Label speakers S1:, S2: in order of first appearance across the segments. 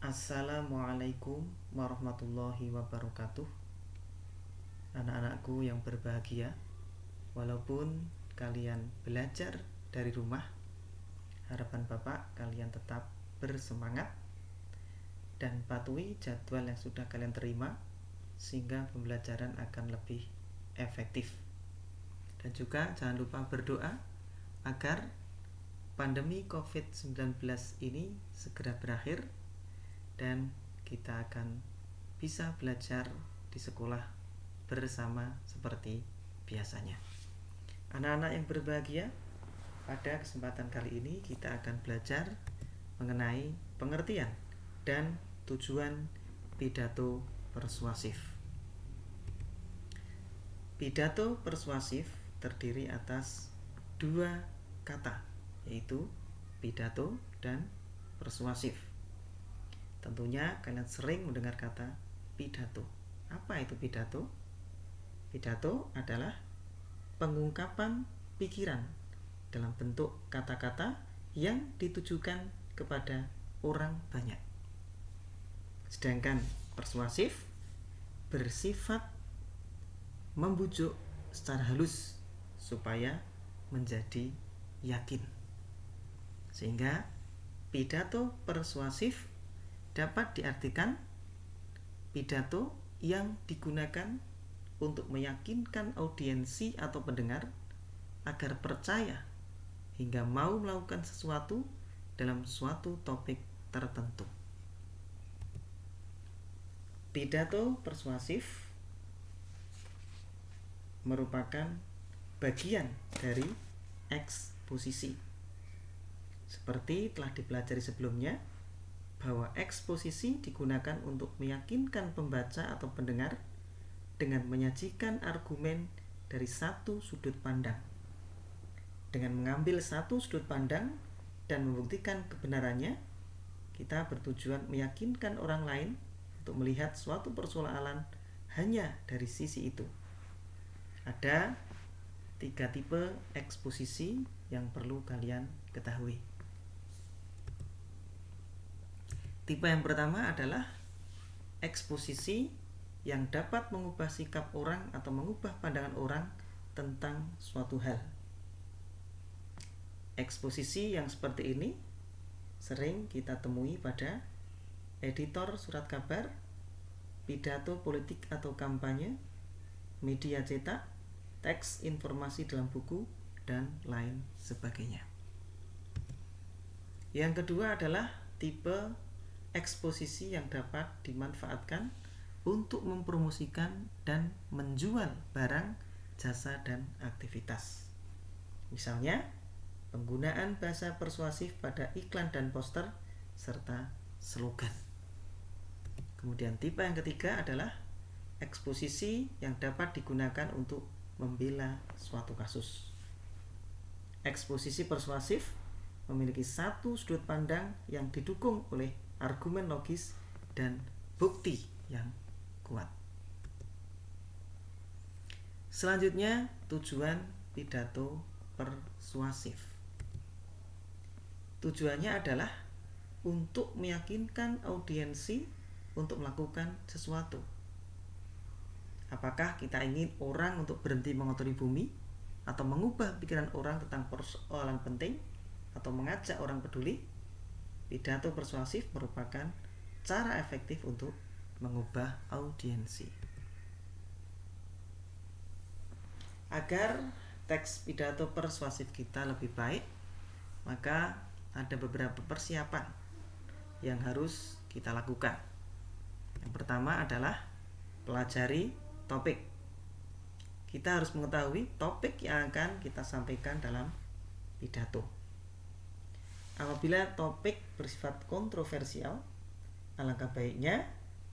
S1: Assalamualaikum warahmatullahi wabarakatuh. Anak-anakku yang berbahagia, walaupun kalian belajar dari rumah, harapan Bapak kalian tetap bersemangat dan patuhi jadwal yang sudah kalian terima sehingga pembelajaran akan lebih efektif. Dan juga jangan lupa berdoa agar pandemi COVID-19 ini segera berakhir dan kita akan bisa belajar di sekolah bersama seperti biasanya. Anak-anak yang berbahagia, pada kesempatan kali ini kita akan belajar mengenai pengertian dan tujuan pidato persuasif. Pidato persuasif terdiri atas dua kata, yaitu pidato dan persuasif. Tentunya kalian sering mendengar kata pidato. Apa itu pidato? Pidato adalah pengungkapan pikiran dalam bentuk kata-kata yang ditujukan kepada orang banyak. Sedangkan persuasif bersifat membujuk secara halus supaya menjadi yakin. Sehingga pidato persuasif dapat diartikan pidato yang digunakan untuk meyakinkan audiensi atau pendengar agar percaya hingga mau melakukan sesuatu dalam suatu topik tertentu. Pidato persuasif merupakan bagian dari eksposisi. Seperti telah dipelajari sebelumnya, bahwa eksposisi digunakan untuk meyakinkan pembaca atau pendengar dengan menyajikan argumen dari satu sudut pandang. Dengan mengambil satu sudut pandang dan membuktikan kebenarannya, kita bertujuan meyakinkan orang lain untuk melihat suatu persoalan hanya dari sisi itu. Ada 3 tipe eksposisi yang perlu kalian ketahui. Tipe yang pertama adalah eksposisi yang dapat mengubah sikap orang atau mengubah pandangan orang tentang suatu hal. Eksposisi yang seperti ini sering kita temui pada editor surat kabar, pidato politik atau kampanye, media cetak, teks informasi dalam buku, dan lain sebagainya. Yang kedua adalah tipe eksposisi yang dapat dimanfaatkan untuk mempromosikan dan menjual barang, jasa, dan aktivitas. Misalnya, penggunaan bahasa persuasif pada iklan dan poster serta slogan. Kemudian tipe yang ketiga adalah eksposisi yang dapat digunakan untuk membela suatu kasus. Eksposisi persuasif memiliki satu sudut pandang yang didukung oleh argumen logis dan bukti yang kuat. Selanjutnya, tujuan pidato persuasif. Tujuannya adalah untuk meyakinkan audiensi untuk melakukan sesuatu. Apakah kita ingin orang untuk berhenti mengotori bumi, atau mengubah pikiran orang tentang persoalan penting, atau mengajak orang peduli? Pidato persuasif merupakan cara efektif untuk mengubah audiensi. Agar teks pidato persuasif kita lebih baik, maka ada beberapa persiapan yang harus kita lakukan. Yang pertama adalah pelajari topik. Kita harus mengetahui topik yang akan kita sampaikan dalam pidato. Apabila topik bersifat kontroversial, alangkah baiknya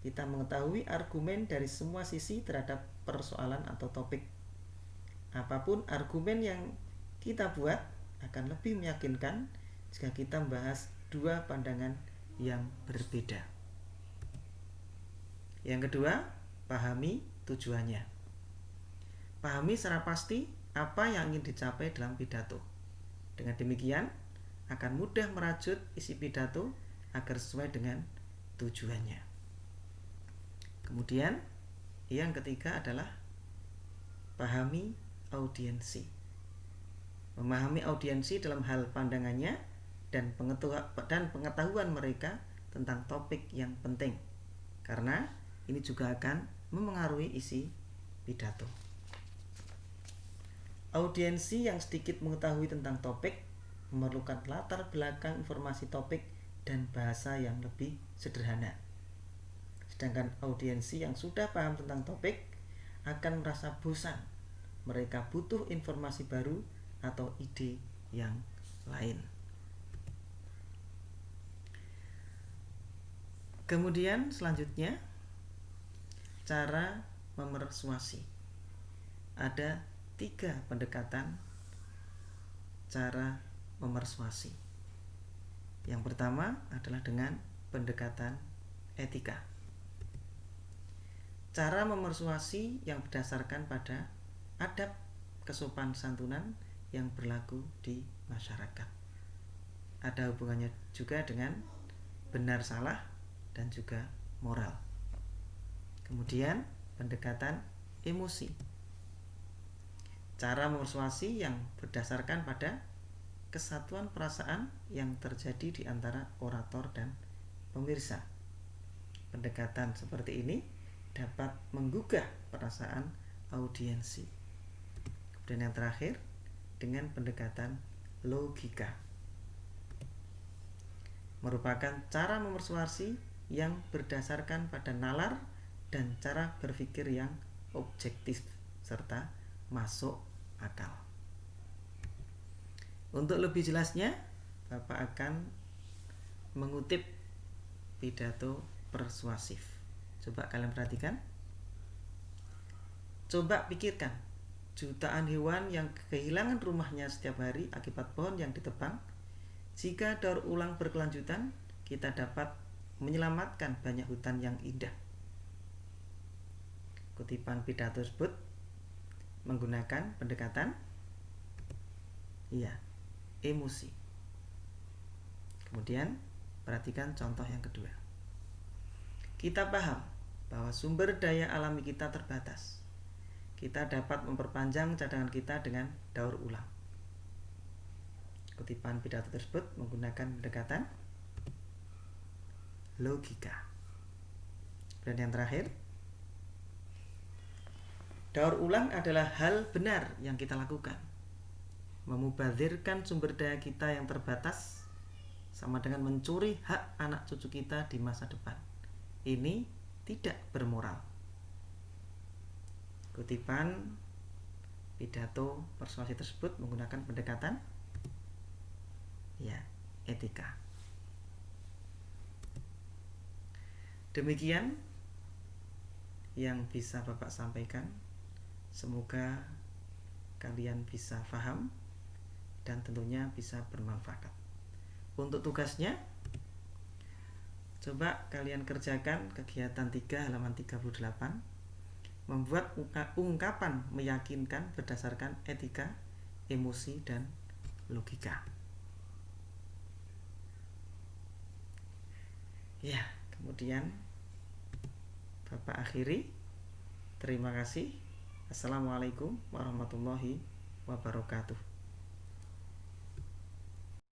S1: kita mengetahui argumen dari semua sisi terhadap persoalan atau topik. Apapun argumen yang kita buat akan lebih meyakinkan jika kita membahas dua pandangan yang berbeda. Yang kedua, pahami tujuannya. Pahami secara pasti apa yang ingin dicapai dalam pidato. Dengan demikian, akan mudah merajut isi pidato agar sesuai dengan tujuannya. Kemudian yang ketiga adalah pahami audiensi. Memahami audiensi dalam hal pandangannya dan pengetahuan mereka tentang topik yang penting, karena ini juga akan memengaruhi isi pidato. Audiensi yang sedikit mengetahui tentang topik memerlukan latar belakang informasi topik dan bahasa yang lebih sederhana. Sedangkan audiensi yang sudah paham tentang topik akan merasa bosan. Mereka butuh informasi baru atau ide yang lain. Kemudian selanjutnya, cara memersuasi. Ada 3 pendekatan cara memersuasi. Yang pertama adalah dengan pendekatan etika. Cara memersuasi yang berdasarkan pada adab kesopan santunan yang berlaku di masyarakat. Ada hubungannya juga dengan benar salah dan juga moral. Kemudian pendekatan emosi. Cara memersuasi yang berdasarkan pada kesatuan perasaan yang terjadi di antara orator dan pemirsa. Pendekatan seperti ini dapat menggugah perasaan audiensi. Kemudian yang terakhir dengan pendekatan logika. Merupakan cara memersuasi yang berdasarkan pada nalar dan cara berpikir yang objektif serta masuk akal. Untuk lebih jelasnya, Bapak akan mengutip pidato persuasif. Coba kalian perhatikan. Coba pikirkan, jutaan hewan yang kehilangan rumahnya setiap hari akibat pohon yang ditebang. Jika daur ulang berkelanjutan, kita dapat menyelamatkan banyak hutan yang indah. Kutipan pidato tersebut menggunakan pendekatan emosi. Kemudian perhatikan contoh yang kedua. Kita paham bahwa sumber daya alami kita terbatas. Kita dapat memperpanjang cadangan kita dengan daur ulang. Kutipan pidato tersebut menggunakan pendekatan logika. Dan yang terakhir, daur ulang adalah hal benar yang kita lakukan. Memubazirkan sumber daya kita yang terbatas sama dengan mencuri hak anak cucu kita di masa depan. Ini tidak bermoral. Kutipan pidato persuasi tersebut menggunakan pendekatan etika. Demikian yang bisa Bapak sampaikan. Semoga kalian bisa paham dan tentunya bisa bermanfaat. Untuk tugasnya, coba kalian kerjakan kegiatan 3 halaman 38, membuat ungkapan meyakinkan berdasarkan etika, emosi, dan logika. Kemudian Bapak akhiri. Terima kasih. Assalamualaikum warahmatullahi wabarakatuh.